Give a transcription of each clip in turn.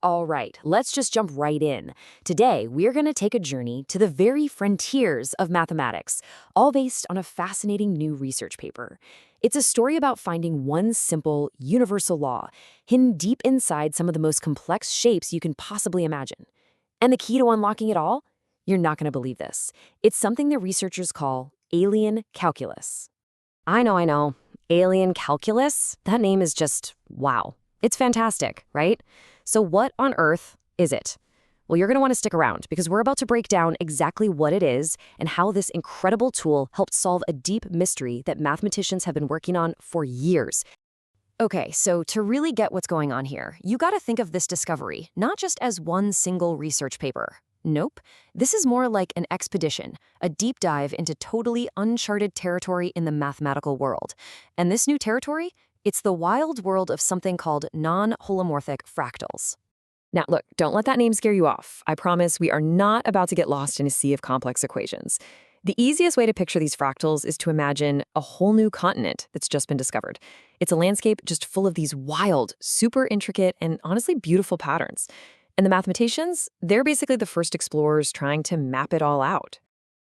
All right, let's just jump right in. Today, we're going to take a journey to the very frontiers of mathematics, all based on a fascinating new research paper. It's a story about finding one simple, universal law hidden deep inside some of the most complex shapes you can possibly imagine. And the key to unlocking it all? You're not going to believe this. It's something the researchers call alien calculus. I know. Alien calculus? That name is just wow. It's fantastic, right? So what on earth is it? Well, you're going to want to stick around because we're about to break down exactly what it is and how this incredible tool helped solve a deep mystery that mathematicians have been working on for years. Okay, so to really get what's going on here, you got to think of this discovery not just as one single research paper. Nope. This is more like an expedition, a deep dive into totally uncharted territory in the mathematical world. And this new territory? It's the wild world of something called non-holomorphic fractals. Now, look, don't let that name scare you off. I promise we are not about to get lost in a sea of complex equations. The easiest way to picture these fractals is to imagine a whole new continent that's just been discovered. It's a landscape just full of these wild, super intricate, and honestly beautiful patterns. And the mathematicians, they're basically the first explorers trying to map it all out.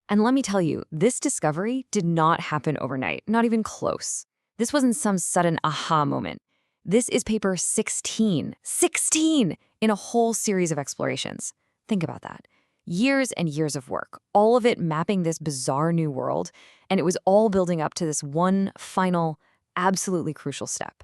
And let me tell you, this discovery did not happen overnight, not even close. This wasn't some sudden aha moment. This is paper 16 in a whole series of explorations. Think about that. Years and years of work, all of it mapping this bizarre new world, and it was all building up to this one final, absolutely crucial step.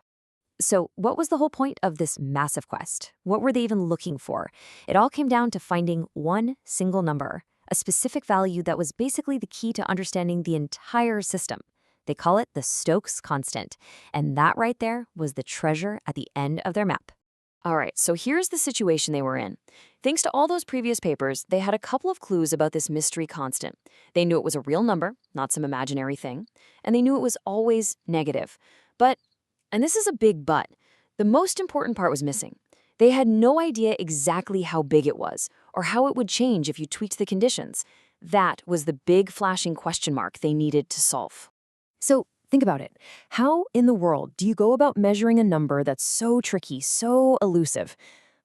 So what was the whole point of this massive quest? What were they even looking for? It all came down to finding one single number, a specific value that was basically the key to understanding the entire system. They call it the Stokes constant, and that right there was the treasure at the end of their map. All right, so here's the situation they were in. Thanks to all those previous papers, they had a couple of clues about this mystery constant. They knew it was a real number, not some imaginary thing, and they knew it was always negative. But, and this is a big but, the most important part was missing. They had no idea exactly how big it was, or how it would change if you tweaked the conditions. That was the big flashing question mark they needed to solve. So think about it. How in the world do you go about measuring a number that's so tricky, so elusive?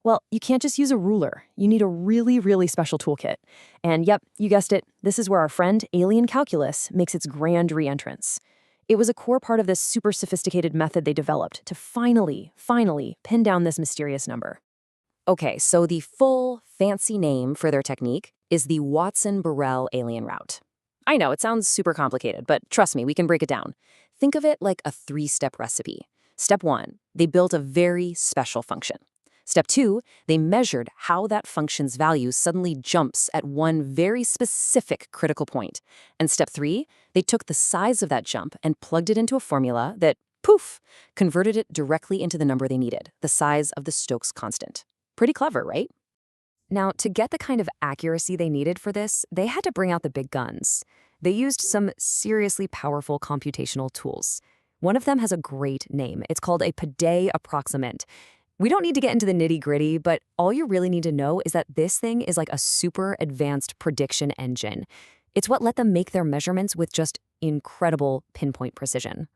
Well, you can't just use a ruler. You need a really, really special toolkit. And yep, you guessed it, this is where our friend alien calculus makes its grand re-entrance. It was a core part of this super sophisticated method they developed to finally pin down this mysterious number. Okay, so the full fancy name for their technique is the Watson-Borel alien route. I know, it sounds super complicated, but trust me, we can break it down. Think of it like a three-step recipe. Step 1, they built a very special function. Step 2, they measured how that function's value suddenly jumps at one very specific critical point. And step 3, they took the size of that jump and plugged it into a formula that, poof, converted it directly into the number they needed, the size of the Stokes constant. Pretty clever, right? Now, to get the kind of accuracy they needed for this, they had to bring out the big guns. They used some seriously powerful computational tools. One of them has a great name. It's called a Padé approximant. We don't need to get into the nitty-gritty, but all you really need to know is that this thing is like a super advanced prediction engine. It's what let them make their measurements with just incredible pinpoint precision.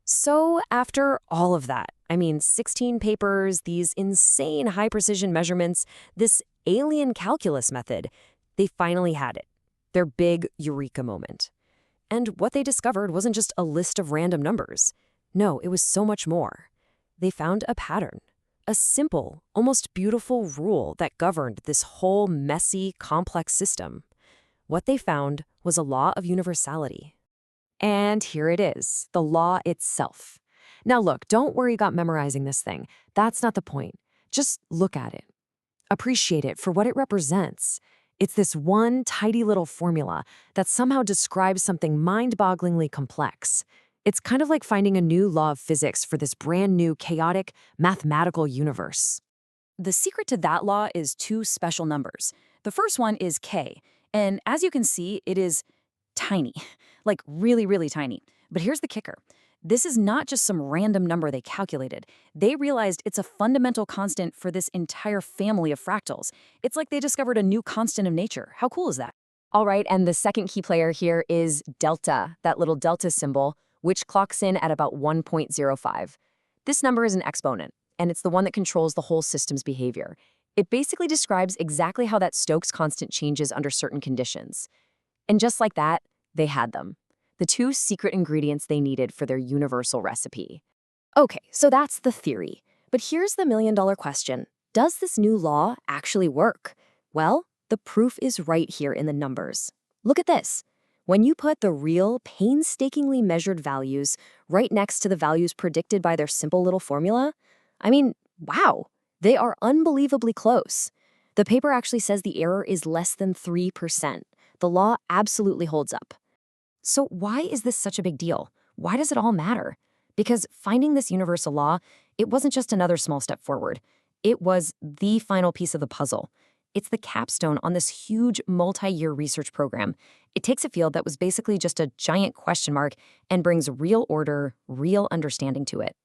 So after all of that, 16 papers, these insane high-precision measurements, this alien calculus method, they finally had it. Their big eureka moment. And what they discovered wasn't just a list of random numbers. No, it was so much more. They found a pattern, a simple, almost beautiful rule that governed this whole messy, complex system. What they found was a law of universality. And here it is, the law itself. Now look, don't worry about memorizing this thing. That's not the point. Just look at it. Appreciate it for what it represents. It's this one tidy little formula that somehow describes something mind-bogglingly complex. It's kind of like finding a new law of physics for this brand new, chaotic, mathematical universe. The secret to that law is two special numbers. The first one is k, and as you can see, it is tiny, like really, really tiny. But here's the kicker. This is not just some random number they calculated. They realized it's a fundamental constant for this entire family of fractals. It's like they discovered a new constant of nature. How cool is that? All right, and the second key player here is delta, that little delta symbol, which clocks in at about 1.05. This number is an exponent, and it's the one that controls the whole system's behavior. It basically describes exactly how that Stokes constant changes under certain conditions. And just like that, they had them. The two secret ingredients they needed for their universal recipe. Okay, so that's the theory. But here's the million-dollar question. Does this new law actually work? Well, the proof is right here in the numbers. Look at this. When you put the real, painstakingly measured values right next to the values predicted by their simple little formula, I mean, wow, they are unbelievably close. The paper actually says the error is less than 3%. The law absolutely holds up. So why is this such a big deal? Why does it all matter? Because finding this universal law, it wasn't just another small step forward. It was the final piece of the puzzle. It's the capstone on this huge multi-year research program. It takes a field that was basically just a giant question mark and brings real order, real understanding to it.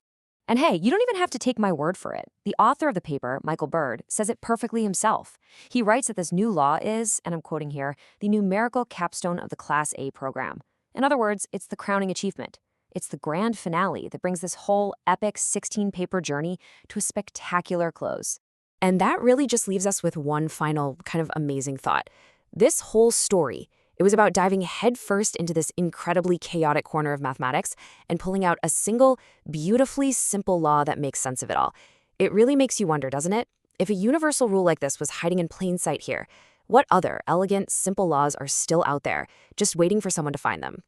And hey, you don't even have to take my word for it. The author of the paper, Michael Bird, says it perfectly himself. He writes that this new law is, and I'm quoting here, the numerical capstone of the Class A program. In other words, it's the crowning achievement. It's the grand finale that brings this whole epic 16-paper journey to a spectacular close. And that really just leaves us with one final kind of amazing thought. This whole story, it was about diving headfirst into this incredibly chaotic corner of mathematics and pulling out a single, beautifully simple law that makes sense of it all. It really makes you wonder, doesn't it? If a universal rule like this was hiding in plain sight here, what other elegant, simple laws are still out there, just waiting for someone to find them?